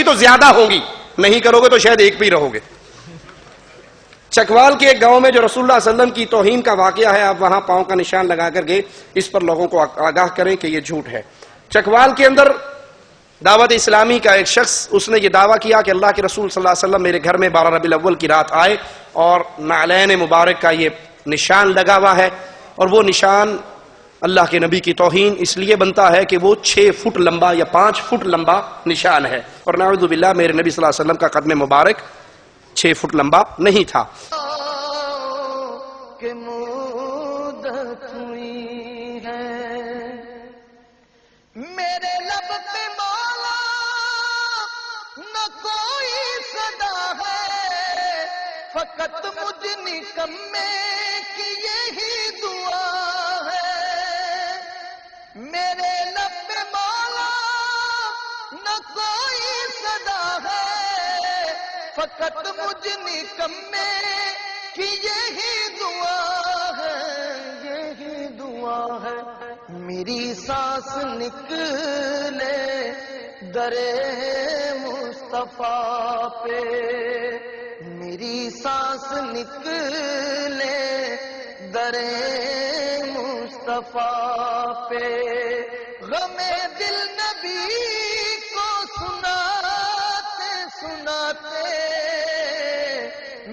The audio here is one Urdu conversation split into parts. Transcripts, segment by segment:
گی تو زیادہ ہوں گی، نہیں کرو گے تو شاید ایک پہ ہی رہو گے۔ چکوال کے ایک گاؤں میں جو رسول اللہ صلی اللہ علیہ وسلم کی توہین کا واقعہ ہے، آپ وہاں پاؤں کا نشان لگا کر گئے، اس پر لوگوں کو آگاہ کریں کہ یہ جھوٹ ہے۔ چکوال کے اندر دعوت اسلامی کا ایک شخص، اس نے یہ دعویٰ کیا کہ اللہ کے رسول صلی اللہ علیہ وسلم میرے گھر میں 12 ربیع الاول کی رات آئے اور نعلین مبارک کا یہ نشان لگا ہوا ہے، اور وہ نشان اللہ کے نبی کی توہین اس لیے بنتا ہے کہ وہ 6 فٹ لمبا یا 5 فٹ لمبا نشان ہے، اور نعوذ باللہ میرے نبی صلی اللہ علیہ وسلم کا قدم مبارک 6 فٹ لمبا نہیں تھا۔ کہ مدت ہوئی ہے میرے لب پہ مولا نہ کوئی صدا ہے، فقط مجھ نکمے کی یہی دعا ہے۔ میرے لب پہ مولا نہ کوئی صدا ہے، فقط مجھ نکمے کی یہی دعا ہے، یہی دعا ہے۔ میری سانس نکلے در مصطفیٰ پہ، میری سانس نکلے در مصطفیٰ پہ، غم دل نبی کو سناتے سناتے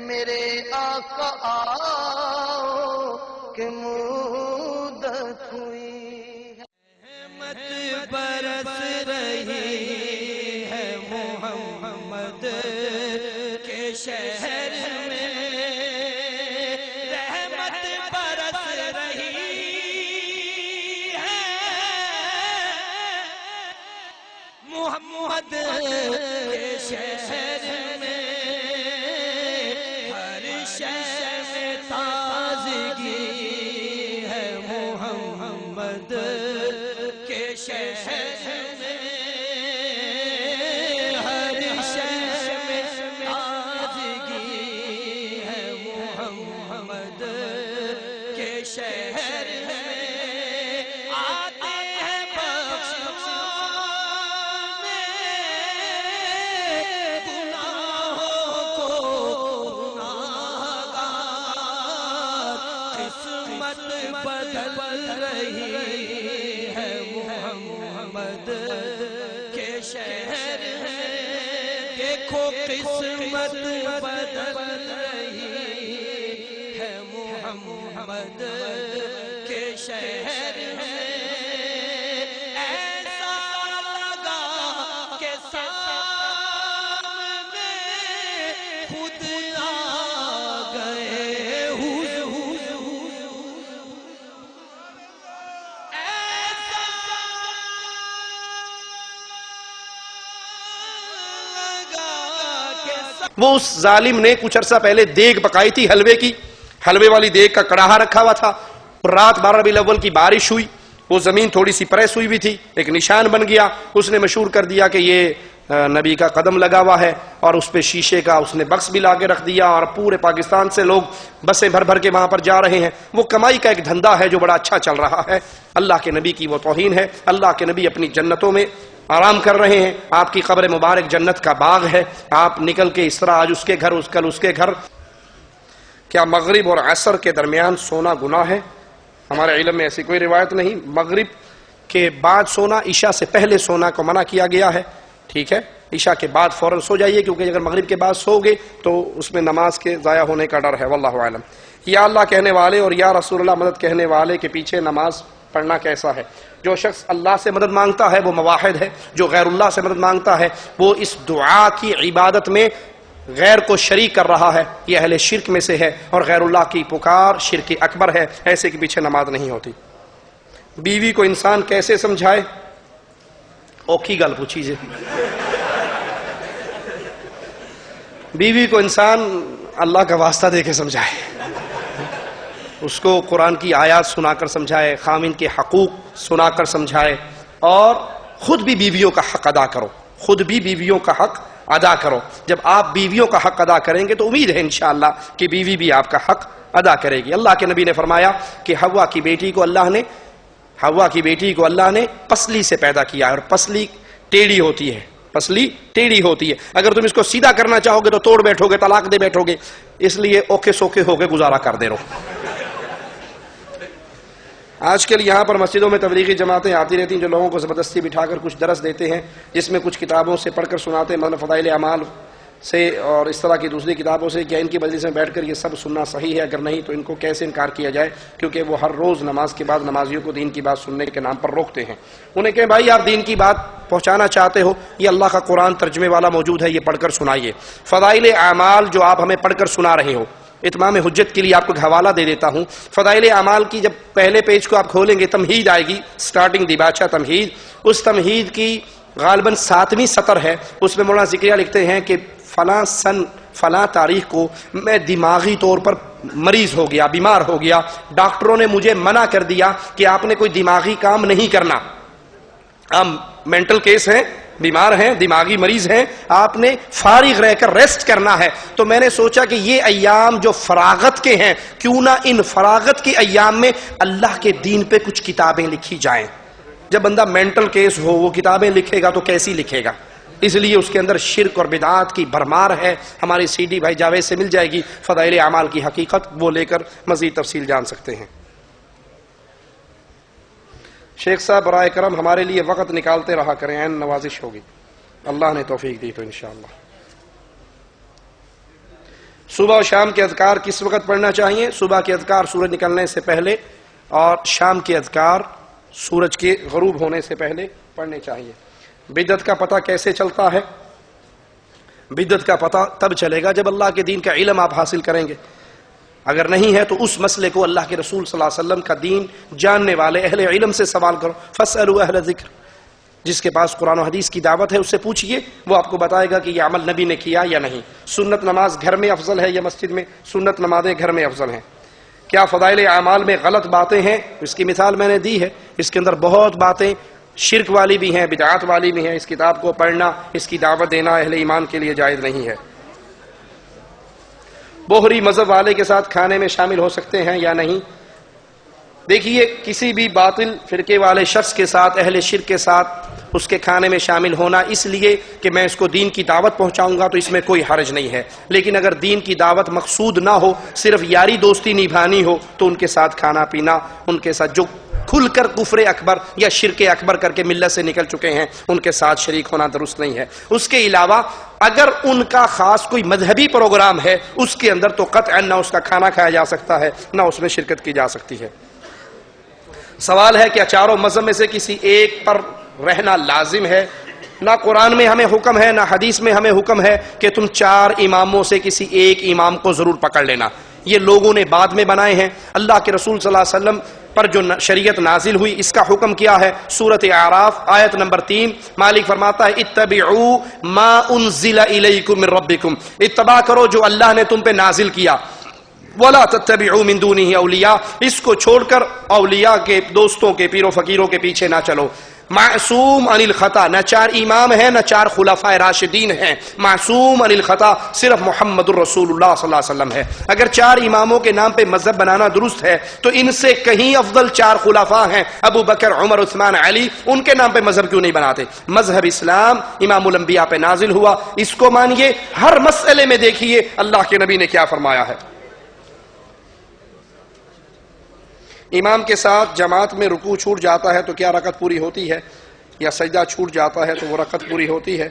میرے آقا آؤ کہ مدت ہوئی ہے۔ رحمت برس رہی ہے محمد کے شہر میں، رحمت برس رہی ہے محمد کے شہر میں، تازگی ہے محمد کے شہر میں، ہر شہر میں تازگی ہے محمد کے شہر میں، آتے ہیں بخشوانے گناہوں کو بدل رہی ہے محمد کے شہر میں، دیکھو قسمت بدل رہی ہے محمد کے شہر میں، ایسا لگا کہ سامنے خود آ گئے حضور، وہ اس ظالم نے کچھ عرصہ پہلے دیگ پکائی تھی حلوے کی، حلوے والی دیگ کا کڑاہا رکھا ہوا تھا، رات 12 ربیع الاول کی بارش ہوئی، وہ زمین تھوڑی سی پریس ہوئی بھی تھی، ایک نشان بن گیا، اس نے مشہور کر دیا کہ یہ نبی کا قدم لگا ہوا ہے، اور اس پہ شیشے کا اس نے بکس بھی لا کے رکھ دیا، اور پورے پاکستان سے لوگ بسیں بھر بھر کے وہاں پر جا رہے ہیں۔ وہ کمائی کا ایک دھندا ہے جو بڑا اچھا چل رہا ہے، اللہ کے نبی کی وہ توہین ہے۔ اللہ کے نبی اپنی جنتوں میں آرام کر رہے ہیں، آپ کی قبر مبارک جنت کا باغ ہے، آپ نکل کے اس طرح آج اس کے گھر، کل اس کے گھر۔ کیا مغرب اور عصر کے درمیان سونا گناہ ہے؟ ہمارے علم میں ایسی کوئی روایت نہیں۔ مغرب کے بعد سونا، عشاء سے پہلے سونا کو منع کیا گیا ہے، ٹھیک ہے؟ عشاء کے بعد فوراً سو جائیے، کیونکہ اگر مغرب کے بعد سو گے تو اس میں نماز کے ضائع ہونے کا ڈر ہے، واللہ اعلم۔ یا اللہ کہنے والے اور یا رسول اللہ مدد کہنے والے کے پیچھے نماز پڑھنا کیسا ہے؟ جو شخص اللہ سے مدد مانگتا ہے وہ موحد ہے، جو غیر اللہ سے مدد مانگتا ہے وہ اس دعا کی عبادت میں غیر کو شریک کر رہا ہے، یہ اہل شرک میں سے ہے، اور غیر اللہ کی پکار شرک اکبر ہے، ایسے کے پیچھے نماز نہیں ہوتی۔ بیوی کو انسان کیسے سمجھائے؟ اوکھی گل پوچھی جی۔ بیوی کو انسان اللہ کا واسطہ دے کے سمجھائے، اس کو قرآن کی آیات سنا کر سمجھائے، خامن کے حقوق سنا کر سمجھائے، اور خود بھی بیویوں کا حق ادا کرو، خود بھی بیویوں کا حق ادا کرو۔ جب آپ بیویوں کا حق ادا کریں گے تو امید ہے انشاءاللہ کہ بیوی بھی آپ کا حق ادا کرے گی۔ اللہ کے نبی نے فرمایا کہ حوا کی بیٹی کو اللہ نے پسلی سے پیدا کیا ہے، اور پسلی ٹیڑھی ہوتی ہے، پسلی ٹیڑھی ہوتی ہے. اگر تم اس کو سیدھا کرنا چاہو گے تو توڑ بیٹھو گے, طلاق دے بیٹھو گے. اس لیے اوکے سوکے ہو کے گزارا کر دے رہو. آج کل یہاں پر مسجدوں میں تبلیغی جماعتیں آتی رہتی ہیں جو لوگوں کو زبردستی بٹھا کر کچھ درس دیتے ہیں, جس میں کچھ کتابوں سے پڑھ کر سناتے ہیں, مثلا فضائل اعمال سے اور اس طرح کی دوسری کتابوں سے. کیا ان کی مجلس میں بیٹھ کر یہ سب سننا صحیح ہے؟ اگر نہیں تو ان کو کیسے انکار کیا جائے؟ کیونکہ وہ ہر روز نماز کے بعد نمازیوں کو دین کی بات سننے کے نام پر روکتے ہیں. انہیں کہیں بھائی آپ دین کی بات پہنچانا چاہتے ہو, یہ اللہ کا قرآن ترجمے والا موجود ہے, یہ پڑھ کر سنائیے. فضائل اعمال جو آپ ہمیں پڑھ کر سنا رہے ہو, اتمام حجت کے لیے آپ کو حوالہ دے دیتا ہوں. فضائل اعمال کی جب پہلے پیج کو آپ کھولیں گے, تمہید آئے گی, سٹارٹنگ دیباچہ تمہید. اس تمہید کی غالباً 7ویں سطر ہے. اس میں مولانا ذکریہ لکھتے ہیں کہ فلاں سن فلاں تاریخ کو میں دماغی طور پر مریض ہو گیا, بیمار ہو گیا. ڈاکٹروں نے مجھے منع کر دیا کہ آپ نے کوئی دماغی کام نہیں کرنا. آپ مینٹل کیس ہیں, بیمار ہیں, دماغی مریض ہیں, آپ نے فارغ رہ کر ریسٹ کرنا ہے. تو میں نے سوچا کہ یہ ایام جو فراغت کے ہیں, کیوں نہ ان فراغت کے ایام میں اللہ کے دین پہ کچھ کتابیں لکھی جائیں. جب بندہ مینٹل کیس ہو وہ کتابیں لکھے گا تو کیسی لکھے گا؟ اس لیے اس کے اندر شرک اور بدعات کی بھرمار ہے. ہماری سی ڈی بھائی جاوید سے مل جائے گی, فضائل اعمال کی حقیقت, وہ لے کر مزید تفصیل جان سکتے ہیں. شیخ صاحب برائے کرم ہمارے لیے وقت نکالتے رہا کریں, عین نوازش ہوگی, اللہ نے توفیق دی تو انشاءاللہ. صبح و شام کے اذکار کس وقت پڑھنا چاہیے؟ صبح کے اذکار سورج نکلنے سے پہلے, اور شام کے اذکار سورج کے غروب ہونے سے پہلے پڑھنے چاہیے. بدعت کا پتہ کیسے چلتا ہے؟ بدعت کا پتہ تب چلے گا جب اللہ کے دین کا علم آپ حاصل کریں گے. اگر نہیں ہے تو اس مسئلے کو اللہ کے رسول صلی اللہ علیہ وسلم کا دین جاننے والے اہل علم سے سوال کرو. فاسألوا اہل ذکر, جس کے پاس قرآن و حدیث کی دعوت ہے اس سے پوچھئے, وہ آپ کو بتائے گا کہ یہ عمل نبی نے کیا یا نہیں. سنت نماز گھر میں افضل ہے یا مسجد میں؟ سنت نمازیں گھر میں افضل ہیں. کیا فضائل اعمال میں غلط باتیں ہیں؟ اس کی مثال میں نے دی ہے. اس کے اندر بہت باتیں شرک والی بھی ہیں, بدعات والی بھی ہیں. اس کتاب کو پڑھنا, اس کی دعوت دینا اہل ایمان کے لیے جائز نہیں ہے. بوہری مذہب والے کے ساتھ کھانے میں شامل ہو سکتے ہیں یا نہیں؟ دیکھیے, کسی بھی باطل فرقے والے شخص کے ساتھ, اہل شرک کے ساتھ اس کے کھانے میں شامل ہونا اس لیے کہ میں اس کو دین کی دعوت پہنچاؤں گا تو اس میں کوئی حرج نہیں ہے. لیکن اگر دین کی دعوت مقصود نہ ہو, صرف یاری دوستی نبھانی ہو, تو ان کے ساتھ کھانا پینا, ان کے ساتھ جو کھل کر کفر اکبر یا شرک اکبر کر کے ملت سے نکل چکے ہیں, ان کے ساتھ شریک ہونا درست نہیں ہے. اس کے علاوہ اگر ان کا خاص کوئی مذہبی پروگرام ہے اس کے اندر تو قطعا نہ اس کا کھانا کھایا جا سکتا ہے, نہ اس میں شرکت کی جا سکتی ہے. سوال ہے کہ چاروں مذہب میں سے کسی ایک پر رہنا لازم ہے؟ نہ قرآن میں ہمیں حکم ہے, نہ حدیث میں ہمیں حکم ہے کہ تم 4 اماموں سے کسی ایک امام کو ضرور پکڑ لینا. یہ لوگوں نے بعد میں بنائے ہیں. اللہ کے رسول صلی اللہ علیہ وسلم پر جو شریعت نازل ہوئی اس کا حکم کیا ہے؟ سورۃ اعراف آیت نمبر 3, مالک فرماتا ہے اتبعوا ما انزل الیکم من ربکم, اتباع کرو جو اللہ نے تم پہ نازل کیا. ولا تتبعوا من دونه اولیاء, اس کو چھوڑ کر اولیاء کے, دوستوں کے, پیروں فقیروں کے پیچھے نہ چلو. معصوم عن الخطا, نہ 4 امام ہیں, نہ 4 خلفاء راشدین ہیں. معصوم عن الخطا صرف محمد الرسول اللہ صلی اللہ علیہ وسلم ہے. اگر 4 اماموں کے نام پہ مذہب بنانا درست ہے تو ان سے کہیں افضل 4 خلفاء ہیں, ابو بکر, عمر, عثمان, علی. ان کے نام پہ مذہب کیوں نہیں بناتے؟ مذہب اسلام امام الانبیاء پہ نازل ہوا, اس کو مانیے. ہر مسئلے میں دیکھیے اللہ کے نبی نے کیا فرمایا ہے. امام کے ساتھ جماعت میں رکوع چھوٹ جاتا ہے تو کیا رکعت پوری ہوتی ہے؟ یا سجدہ چھوٹ جاتا ہے تو وہ رکعت پوری ہوتی ہے؟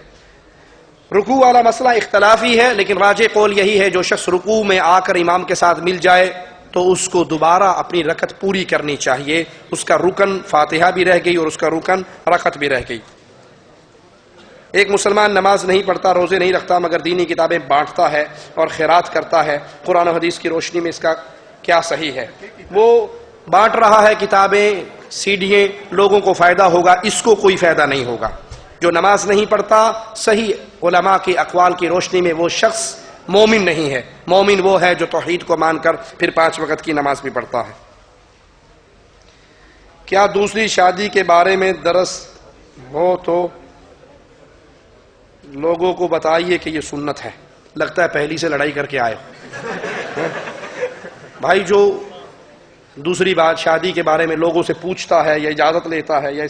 رکوع والا مسئلہ اختلافی ہے, لیکن راجح قول یہی ہے جو شخص رکوع میں آ کر امام کے ساتھ مل جائے تو اس کو دوبارہ اپنی رکعت پوری کرنی چاہیے. اس کا رکن فاتحہ بھی رہ گئی اور اس کا رکن رکعت بھی رہ گئی. ایک مسلمان نماز نہیں پڑھتا, روزے نہیں رکھتا, مگر دینی کتابیں بانٹتا ہے اور خیرات کرتا ہے. قرآن و حدیث کی روشنی میں اس کا کیا صحیح ہے؟ وہ بانٹ رہا ہے کتابیں, سیڈیاں, لوگوں کو فائدہ ہوگا, اس کو کوئی فائدہ نہیں ہوگا. جو نماز نہیں پڑھتا, صحیح علماء کے اقوال کی روشنی میں وہ شخص مومن نہیں ہے. مومن وہ ہے جو توحید کو مان کر پھر 5 وقت کی نماز بھی پڑھتا ہے. کیا دوسری شادی کے بارے میں درس ہو تو لوگوں کو بتائیے کہ یہ سنت ہے. لگتا ہے پہلی سے لڑائی کر کے آئے بھائی. جو دوسری بات شادی کے بارے میں لوگوں سے پوچھتا ہے یا اجازت لیتا ہے یا